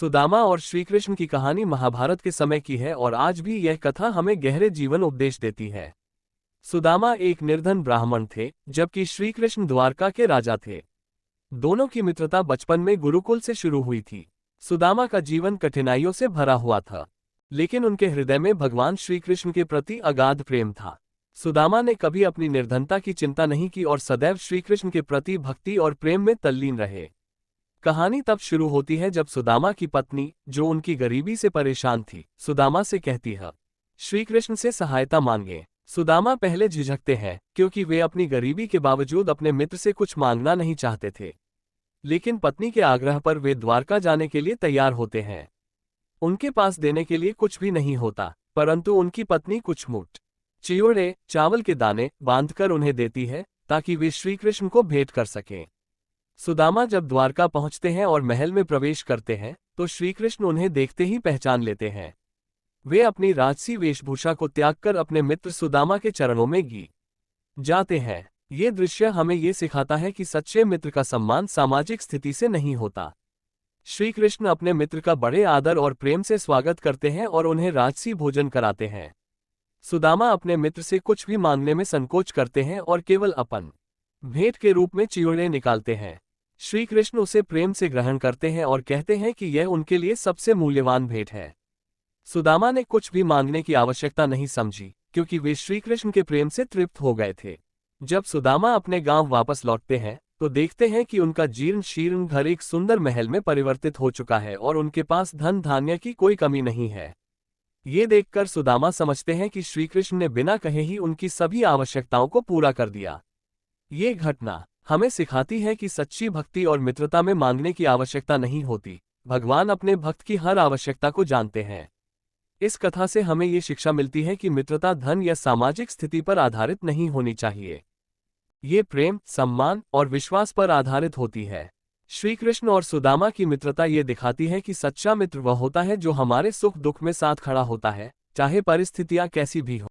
सुदामा और श्रीकृष्ण की कहानी महाभारत के समय की है और आज भी यह कथा हमें गहरे जीवन उपदेश देती है। सुदामा एक निर्धन ब्राह्मण थे, जबकि श्रीकृष्ण द्वारका के राजा थे। दोनों की मित्रता बचपन में गुरुकुल से शुरू हुई थी। सुदामा का जीवन कठिनाइयों से भरा हुआ था, लेकिन उनके हृदय में भगवान श्रीकृष्ण के प्रति अगाध प्रेम था। सुदामा ने कभी अपनी निर्धनता की चिंता नहीं की और सदैव श्रीकृष्ण के प्रति भक्ति और प्रेम में तल्लीन रहे। कहानी तब शुरू होती है जब सुदामा की पत्नी, जो उनकी गरीबी से परेशान थी, सुदामा से कहती है, श्रीकृष्ण से सहायता मांगे। सुदामा पहले झिझकते हैं, क्योंकि वे अपनी गरीबी के बावजूद अपने मित्र से कुछ मांगना नहीं चाहते थे। लेकिन पत्नी के आग्रह पर वे द्वारका जाने के लिए तैयार होते हैं। उनके पास देने के लिए कुछ भी नहीं होता, परंतु उनकी पत्नी कुछ मुठ चिवड़े, चावल के दाने बांधकर उन्हें देती है, ताकि वे श्रीकृष्ण को भेंट कर सकें। सुदामा जब द्वारका पहुंचते हैं और महल में प्रवेश करते हैं, तो श्रीकृष्ण उन्हें देखते ही पहचान लेते हैं। वे अपनी राजसी वेशभूषा को त्यागकर अपने मित्र सुदामा के चरणों में गिर जाते हैं। ये दृश्य हमें ये सिखाता है कि सच्चे मित्र का सम्मान सामाजिक स्थिति से नहीं होता। श्रीकृष्ण अपने मित्र का बड़े आदर और प्रेम से स्वागत करते हैं और उन्हें राजसी भोजन कराते हैं। सुदामा अपने मित्र से कुछ भी मांगने में संकोच करते हैं और केवल अपन भेंट के रूप में चिवड़े निकालते हैं। श्रीकृष्ण उसे प्रेम से ग्रहण करते हैं और कहते हैं कि यह उनके लिए सबसे मूल्यवान भेंट है। सुदामा ने कुछ भी मांगने की आवश्यकता नहीं समझी, क्योंकि वे श्रीकृष्ण के प्रेम से तृप्त हो गए थे। जब सुदामा अपने गांव वापस लौटते हैं, तो देखते हैं कि उनका जीर्ण शीर्ण घर एक सुंदर महल में परिवर्तित हो चुका है और उनके पास धन धान्य की कोई कमी नहीं है। ये देखकर सुदामा समझते हैं कि श्रीकृष्ण ने बिना कहे ही उनकी सभी आवश्यकताओं को पूरा कर दिया। ये घटना हमें सिखाती है कि सच्ची भक्ति और मित्रता में मांगने की आवश्यकता नहीं होती। भगवान अपने भक्त की हर आवश्यकता को जानते हैं। इस कथा से हमें ये शिक्षा मिलती है कि मित्रता धन या सामाजिक स्थिति पर आधारित नहीं होनी चाहिए। ये प्रेम, सम्मान और विश्वास पर आधारित होती है। श्रीकृष्ण और सुदामा की मित्रता ये दिखाती है कि सच्चा मित्र वह होता है जो हमारे सुख दुख में साथ खड़ा होता है, चाहे परिस्थितियां कैसी भी हो।